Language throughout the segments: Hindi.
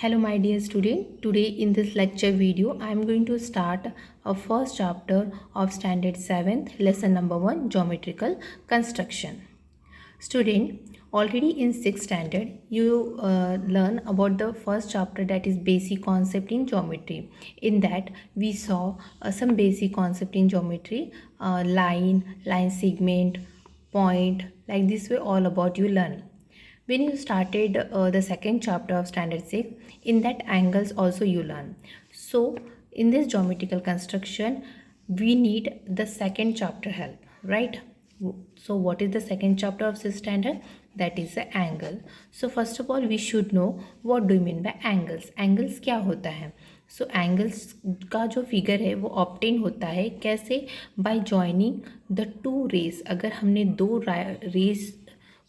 Hello my dear student, today in this lecture video I am going to start a first chapter of standard 7th lesson number 1 geometrical construction. Student, already in 6th standard you learn about the first chapter, that is basic concept in geometry. In that we saw some basic concept in geometry, line segment, point, like this way all about you learn. When you started the second chapter of standard 6, in that angles also you learn. So in this geometrical construction we need the second chapter help, right? So what is the second chapter of this standard? That is the angle. So first of all we should know what do you mean by angles. Angles क्या होता है? सो एंगल्स का जो फिगर है वो ऑब्टेन होता है कैसे? By joining the two rays. अगर हमने दो रेज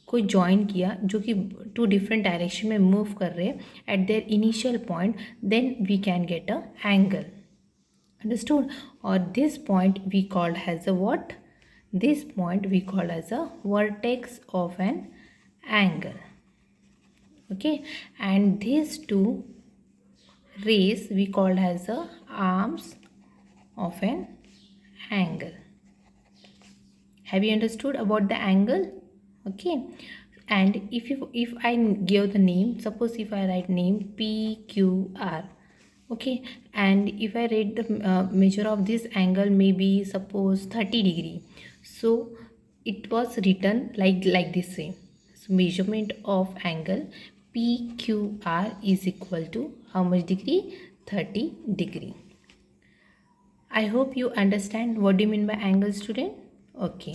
को ज्वाइन किया जो कि टू डिफरेंट डायरेक्शन में मूव कर रहे हैं at their initial point, then we can get a angle. Understood? Or this point we called as a what? This point we call as a vertex of an angle. Okay, and these two rays we called as the arms of an angle. Have you understood about the angle? Okay, and if I give the name, suppose if I write name PQR, okay, and if I rate the measure of this angle, maybe suppose 30 degree, so it was written like this way. So measurement of angle PQR is equal to how much degree? 30 degree. I hope you understand what do you mean by angle, student. Okay,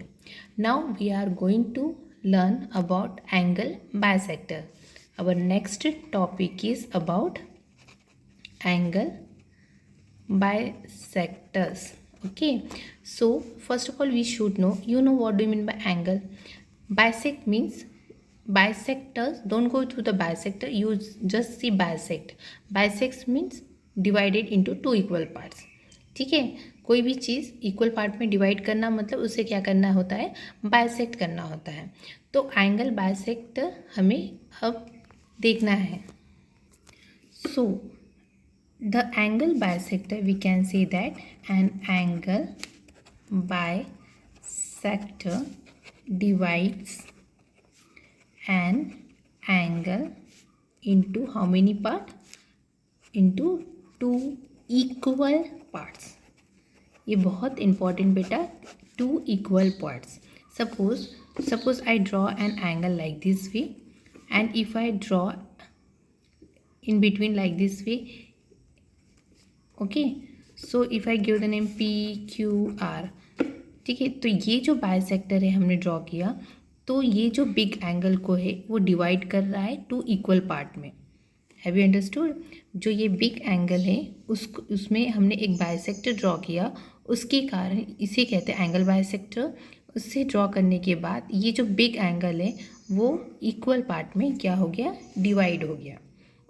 now we are going to learn about angle bisector. Our next topic is about angle bisectors. Okay, so first of all we should know, what do you mean by angle? Bisect means bisectors. Don't go through the bisector, you just see bisect. Bisect means divided into two equal parts. ठीक है, कोई भी चीज़ इक्वल पार्ट में डिवाइड करना मतलब उसे क्या करना होता है? बाइसेक्ट करना होता है. तो एंगल बाइसेक्ट हमें अब देखना है. So the angle bisector we can say that an angle bisector divides an angle into how many part? Into two equal parts. ये बहुत इंपॉर्टेंट बेटा, two equal parts. Suppose I draw an angle like this way and if I draw in between like this way. Okay, so if I give the name PQR, ठीक है, तो ये जो बाइसेक्टर है हमने ड्रॉ किया, तो ये जो बिग एंगल को है वो डिवाइड कर रहा है टू इक्वल पार्ट में. Have you understood? जो ये बिग एंगल है उसमें हमने एक बाइसेक्टर ड्रॉ किया, उसके कारण इसे कहते हैं एंगल बाइसेक्टर. उससे ड्रॉ करने के बाद ये जो बिग एंगल है वो इक्वल पार्ट में क्या हो गया? डिवाइड हो गया.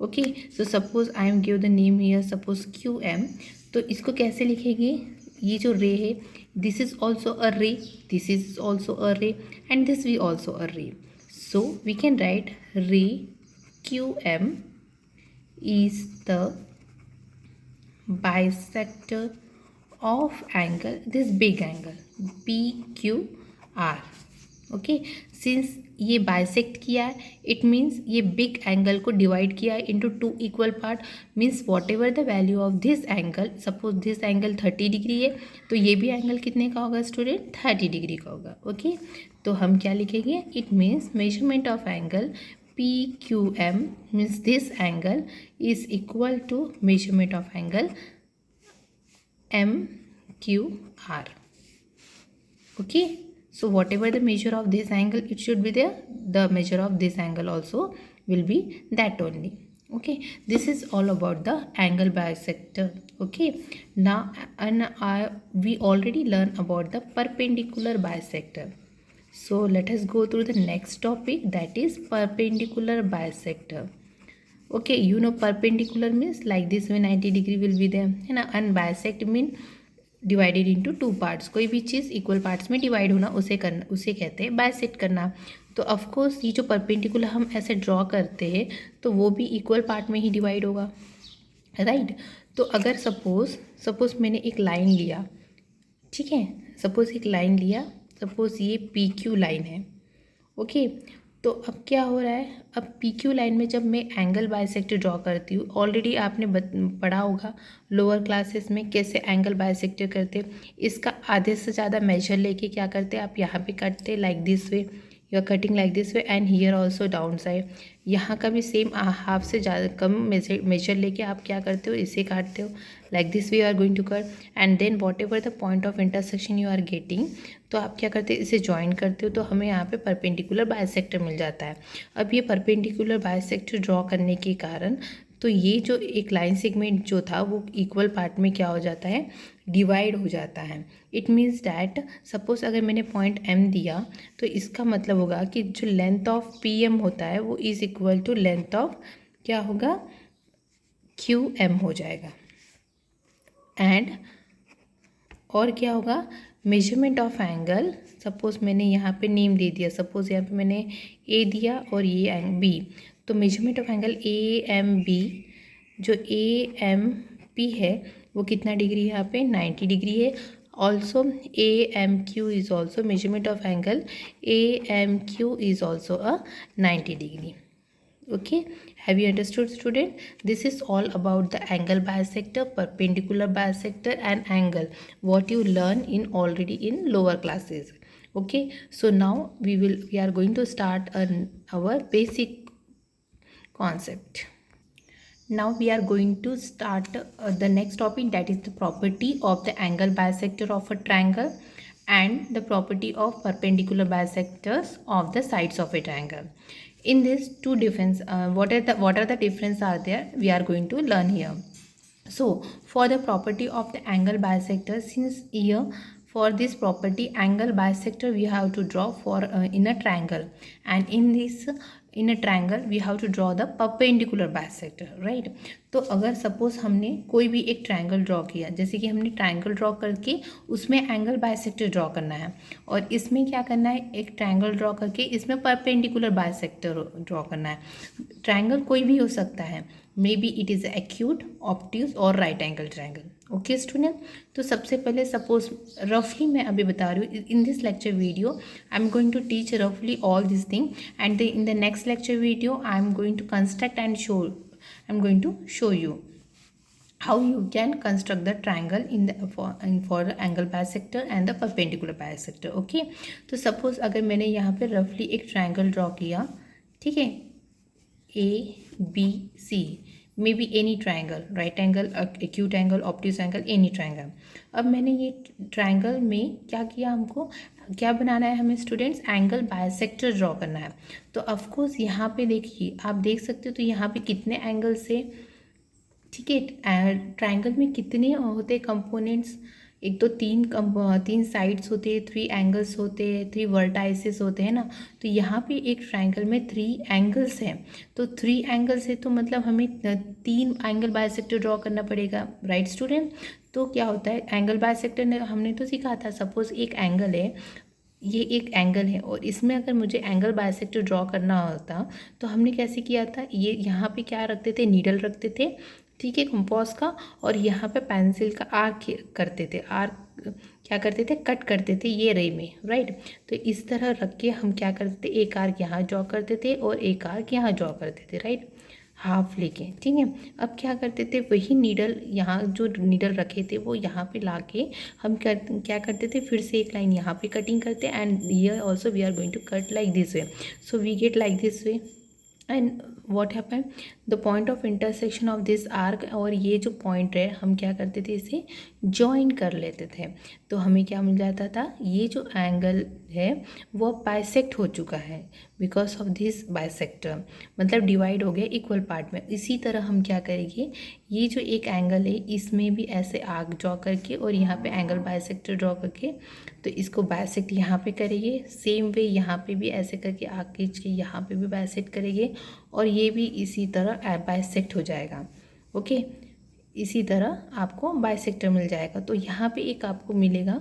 Okay, so suppose I am give the name here, suppose QM. तो इसको कैसे लिखेंगे? ये जो रे है, दिस इज ऑल्सो अ रे, this is also a ray, and this we also a ray. So we can write ray QM is the bisector of angle, this big angle PQR. Okay, since ये बाइसेक्ट किया है इट मीन्स ये बिग एंगल को डिवाइड किया है into two equal part. Means what ever the value of this angle, suppose this angle 30 degree है तो ये भी एंगल कितने का होगा स्टूडेंट? 30 डिग्री का होगा. ओके, तो हम क्या लिखेंगे? It means measurement of angle PQM means this angle is equal to measurement of angle MQR. Okay, so whatever the measure of this angle it should be there, the measure of this angle also will be that only. Okay, this is all about the angle bisector. Okay, now we already learned about the perpendicular bisector. So let us go through the next topic, that is perpendicular bisector. Okay, you know perpendicular means like this way 90 degree will be there, है ना. and bisect mean divided into two parts. कोई भी चीज़ इक्वल पार्ट्स में डिवाइड होना उसे कहते हैं बाइसेक्ट करना. तो ऑफकोर्स ये जो परपेंडिकुलर हम ऐसे ड्रॉ करते हैं तो वो भी इक्वल पार्ट में ही डिवाइड होगा, राइट। तो अगर सपोज़ मैंने एक लाइन लिया, ठीक है, सपोज़ एक लाइन लिया, सपोज़ ये पी क्यू लाइन है, ओके। तो अब क्या हो रहा है, अब पी क्यू लाइन में जब मैं एंगल बाइसेक्टर ड्रॉ करती हूँ, ऑलरेडी आपने पढ़ा होगा लोअर क्लासेस में कैसे एंगल बाइसेक्टर करते। इसका आधे से ज़्यादा मेजर लेके क्या करते, आप यहाँ पे काटते like this way, you are cutting like this way, and here also down side. यहाँ का भी सेम हाफ से ज़्यादा कम मेजर लेके आप क्या करते हो, इसे काटते हो like this way, you are going to cut, and then whatever the point of intersection you are getting, तो आप क्या करते हो, इसे ज्वाइन करते हो, तो हमें यहाँ पे परपेंडिकुलर बाइसेक्टर मिल जाता है। अब ये परपेंडिकुलर बाइसेक्टर ड्रॉ करने के कारण तो ये जो एक लाइन सेगमेंट जो था वो इक्वल पार्ट में क्या हो जाता है, डिवाइड हो जाता है। इट मीन्स डैट सपोज अगर मैंने पॉइंट एम दिया तो इसका मतलब होगा कि जो लेंथ ऑफ पी एम होता है वो is equal to length of क्या होगा, क्यू एम हो जाएगा। एंड और क्या होगा, मेजरमेंट ऑफ एंगल, सपोज़ मैंने यहाँ पे नेम दे दिया, सपोज़ यहाँ पे मैंने ए दिया और ये बी, तो measurement of angle A M B, जो ए एम पी है वो कितना डिग्री है, यहाँ पे 90 डिग्री है। Also A M Q is also measurement of angle A M Q is also a 90 degree. Okay, have you understood, student? This is all about the angle bisector, perpendicular bisector and angle, what you learn in already in lower classes. Okay, so now we are going to start our basic concept. Now we are going to start the next topic, that is the property of the angle bisector of a triangle and the property of perpendicular bisectors of the sides of a triangle. In this two difference, what are the difference are there, we are going to learn here. So for the property of the angle bisector, since here for this property angle bisector we have to draw for in a triangle, and in this in a triangle we have to draw the perpendicular bisector, right। तो अगर सपोज हमने कोई भी एक ट्रायंगल ड्रॉ किया, जैसे कि हमने ट्रायंगल ड्रॉ करके उसमें एंगल बाइसेक्टर ड्रॉ करना है, और इसमें क्या करना है, एक ट्रायंगल ड्रॉ करके इसमें परपेंडिकुलर बाइसेक्टर ड्रॉ करना है। ट्रायंगल कोई भी हो सकता है, may be it is acute, obtuse और right angle triangle. Okay student, तो सबसे पहले सपोज रफली मैं अभी बता रही हूँ, in this lecture video I am going to teach रफली all this thing, and in the next lecture video I am going to construct and show, I am going to show you how you can construct the triangle in the for the angle bisector and the perpendicular bisector. Okay, तो suppose अगर मैंने यहाँ पे रफली एक ट्रायंगल ड्रॉ किया, ठीक है, A B C, may be any triangle, right angle, acute angle, obtuse angle, any triangle. अब मैंने ये ट्रायंगल में क्या किया, हमको क्या बनाना है, हमें स्टूडेंट्स एंगल बाइसेक्टर ड्रॉ करना है। तो ऑफकोर्स यहाँ पे देखिए, आप देख सकते हो, तो यहाँ पे कितने एंगल से, ठीक है, ट्रायंगल में कितने होते कंपोनेंट्स, एक तो तीन साइड्स होते हैं, 3 एंगल्स होते हैं, 3 वर्टाइसेस होते हैं ना। तो यहाँ पे एक ट्रायंगल में 3 एंगल्स हैं, तो 3 एंगल्स है तो मतलब हमें 3 एंगल बाइसेक्टर ड्रॉ करना पड़ेगा, राइट स्टूडेंट। तो क्या होता है, एंगल बाइसेक्टर ने हमने तो सीखा था, सपोज एक एंगल है, ये एक एंगल है, और इसमें अगर मुझे एंगल बाइसेक्टर ड्रॉ करना होता तो हमने कैसे किया था, ये यहाँ पे क्या रखते थे, नीडल रखते थे, ठीक है, कंपास का, और यहाँ पे पेंसिल का आर्क करते थे, आर्क क्या करते थे, कट करते थे ये रे में, राइट। तो इस तरह रख के हम क्या करते थे, एक आर्क यहाँ ड्रॉ करते थे और एक आर्क यहाँ ड्रॉ करते थे, राइट, हाफ लेके, ठीक है। अब क्या करते थे, वही नीडल, यहाँ जो नीडल रखे थे वो यहाँ पे लाके हम क्या करते थे, फिर से एक लाइन यहाँ पे कटिंग करते, and here also we are going to cut like this way, so we get like this way, and what happen, the point of intersection of this arc, और ये जो पॉइंट है हम क्या करते थे, इसे जॉइन कर लेते थे, तो हमें क्या मिल जाता था, ये जो एंगल है वो बाइसेक्ट हो चुका है बिकॉज ऑफ दिस बाइसेक्टर, मतलब डिवाइड हो गया इक्वल पार्ट में। इसी तरह हम क्या करेंगे, ये जो एक एंगल है इसमें भी ऐसे आर्क ड्रॉ करके और यहाँ पे एंगल बाइसेक्टर ड्रॉ करके, तो इसको बाइसेक्ट यहाँ पे करेंगे, सेम वे यहाँ पे भी ऐसे करके आर्क खींच के यहाँ पे भी बाइसेक्ट करेंगे, और ये भी इसी तरह बाइसेक्ट हो जाएगा। ओके, इसी तरह आपको बाइसेक्टर मिल जाएगा। तो यहाँ पे एक आपको मिलेगा,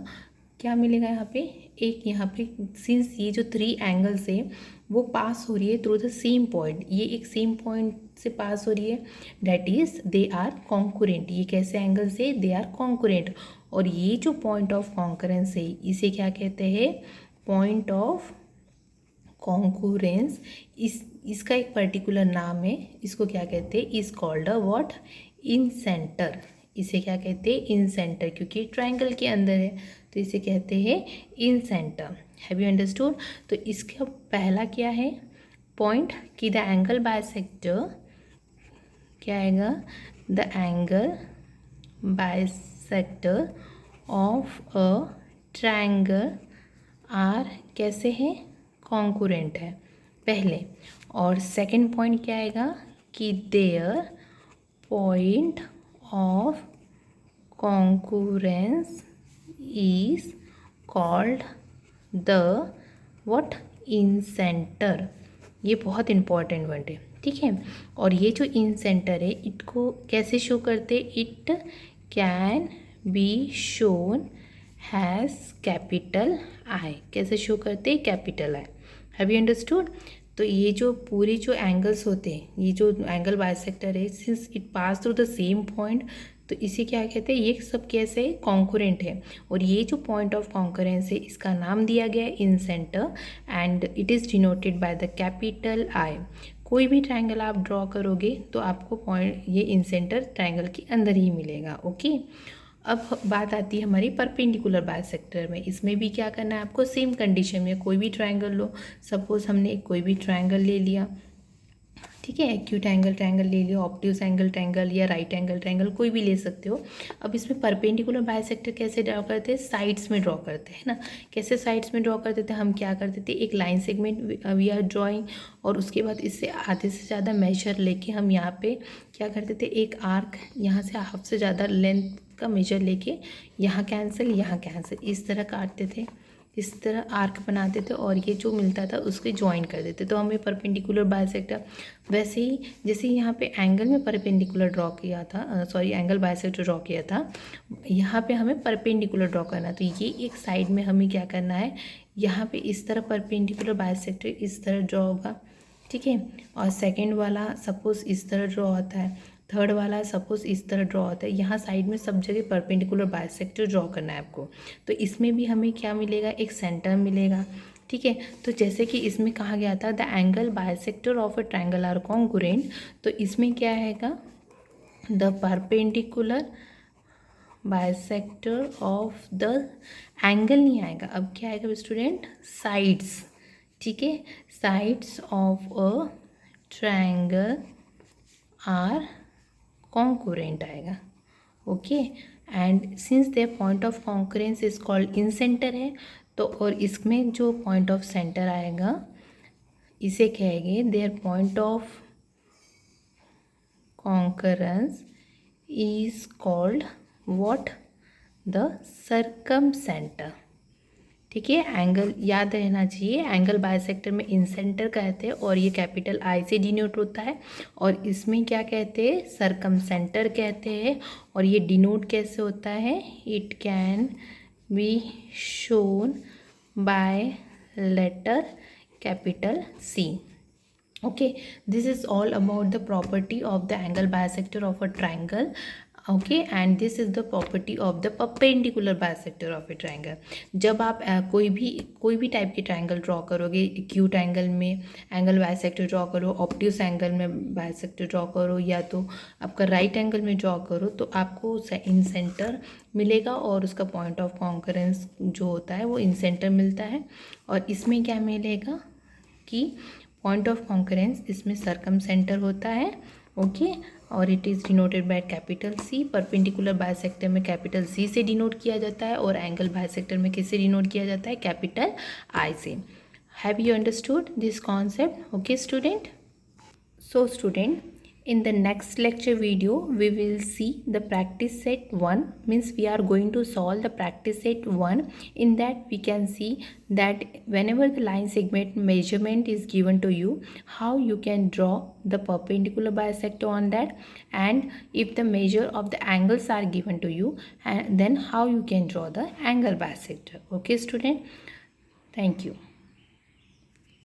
क्या मिलेगा, यहाँ पे एक, यहाँ पे सिंस ये जो 3 एंगल्स है वो पास हो रही है थ्रू द सेम पॉइंट, ये एक सेम पॉइंट से पास हो रही है, that is they are concurrent. ये कैसे एंगल से? They are concurrent. और ये जो पॉइंट ऑफ कॉन्करेंस है इसे क्या कहते हैं? Point of concurrence. इसका एक पर्टिकुलर नाम है, इसको क्या कहते हैं? Is called a what? Incenter. इसे क्या कहते हैं? इन सेंटर, क्योंकि ट्रायंगल के अंदर है तो इसे कहते हैं इन सेंटर। Have you understood? तो इसका पहला क्या है पॉइंट कि द एंगल बाइसेक्टर, क्या आएगा? The angle bisector of a triangle are कैसे है? कॉन्कुरेंट है पहले। और सेकंड पॉइंट क्या आएगा? कि their point of concurrence is called the what? Incenter. ये बहुत इंपॉर्टेंट वर्ड है, ठीक है। और ये जो इन सेंटर है इटको कैसे शो करते? It can be shown has capital I. कैसे शो करते? Capital I. Have you understood? तो ये जो पूरे जो एंगल्स होते हैं, ये जो एंगल बाइसेक्टर है, since it pass through the same point, तो इसे क्या कहते हैं? ये सब कैसे कॉन्कुरेंट है। और ये जो पॉइंट ऑफ कॉन्कुरेंस है इसका नाम दिया गया है incenter and it is denoted by the capital I. कोई भी ट्रायंगल आप ड्रॉ करोगे तो आपको पॉइंट ये इन सेंटर ट्रायंगल के अंदर ही मिलेगा, ओके। अब बात आती है हमारी परपेंडिकुलर बाइसेक्टर में। इसमें भी क्या करना है आपको? सेम कंडीशन में कोई भी ट्रायंगल लो। सपोज हमने कोई भी ट्रायंगल ले लिया, ठीक है, एक्यूट एंगल ट्रायंगल ले लिया, ऑब्ट्यूज एंगल ट्रायंगल या राइट एंगल ट्रायंगल, कोई भी ले सकते हो। अब इसमें परपेंडिकुलर बाइसेक्टर कैसे ड्रॉ करते हैं? साइड्स में ड्रॉ करते हैं ना। कैसे साइड्स में ड्रॉ करते थे? हम क्या करते थे? एक line segment we are drawing, और उसके बाद इससे आधे से ज़्यादा मेजर लेके हम यहाँ पे क्या करते थे? एक आर्क यहाँ से हाफ से ज़्यादा लेंथ का मेजर लेके यहाँ कैंसिल इस तरह काटते थे, इस तरह आर्क बनाते थे और ये जो मिलता था उसके ज्वाइन कर देते, तो हमें परपेंडिकुलर बाइसेक्टर। वैसे ही जैसे यहाँ पे एंगल में परपेंडिकुलर ड्रॉ किया था, सॉरी एंगल बाइसेक्टर ड्रॉ किया था, यहाँ पे हमें परपेंडिकुलर ड्रॉ करना। तो ये एक साइड में हमें क्या करना है? यहाँ पे इस तरह परपेंडिकुलर बाइसेक्टर इस तरह ड्रॉ होगा, ठीक है। और सेकेंड वाला सपोज इस तरह ड्रॉ होता है, थर्ड वाला सपोज इस तरह ड्रॉ होता है। यहाँ साइड में सब जगह परपेंडिकुलर बाइसेक्टर ड्रॉ करना है आपको। तो इसमें भी हमें क्या मिलेगा? एक सेंटर मिलेगा, ठीक है। तो जैसे कि इसमें कहा गया था the angle bisector of a triangle are congruent, तो इसमें क्या आएगा? The perpendicular bisector of the angle नहीं आएगा, अब क्या आएगा स्टूडेंट? साइड्स, ठीक है। Sides of a triangle are concurrent आएगा, okay. And since their point of concurrence is called incenter है, तो और इसमें जो पॉइंट ऑफ सेंटर आएगा इसे कहेंगे there point of concurrence is called what? The circum centre, ठीक है। एंगल याद रहना चाहिए, एंगल बाइसेक्टर में इन सेंटर कहते हैं और ये कैपिटल आई से डिनोट होता है, और इसमें क्या कहते हैं? सरकम सेंटर कहते हैं। और ये डिनोट कैसे होता है? It can be shown by letter capital C, okay. This is all about the property of the angle bisector of a triangle, okay. And this is the property of the perpendicular bisector of a triangle. जब आप कोई भी टाइप के ट्रायंगल ड्रॉ करोगे, एक्यूट एंगल में एंगल बाइसेक्टर ड्रॉ करो, ऑब्ट्यूस एंगल में बाइसेक्टर ड्रॉ करो, या तो आपका राइट एंगल में ड्रॉ करो, तो आपको इन सेंटर मिलेगा और उसका पॉइंट ऑफ कॉन्करेंस जो होता है वो इन सेंटर मिलता है। और इसमें क्या मिलेगा कि पॉइंट ऑफ कॉन्करेंस इसमें सरकम सेंटर होता है, ओके। और it is denoted by capital C. Perpendicular bisector में कैपिटल सी से डिनोट किया जाता है और एंगल बाइसेक्टर में किससे डिनोट किया जाता है? कैपिटल आई से। Have you understood this concept? Okay student. So student, in the next lecture video we will see the practice set 1, means we are going to solve the practice set 1. In that we can see that whenever the line segment measurement is given to you, how you can draw the perpendicular bisector on that, and if the measure of the angles are given to you, and then how you can draw the angle bisector. Okay student, thank you.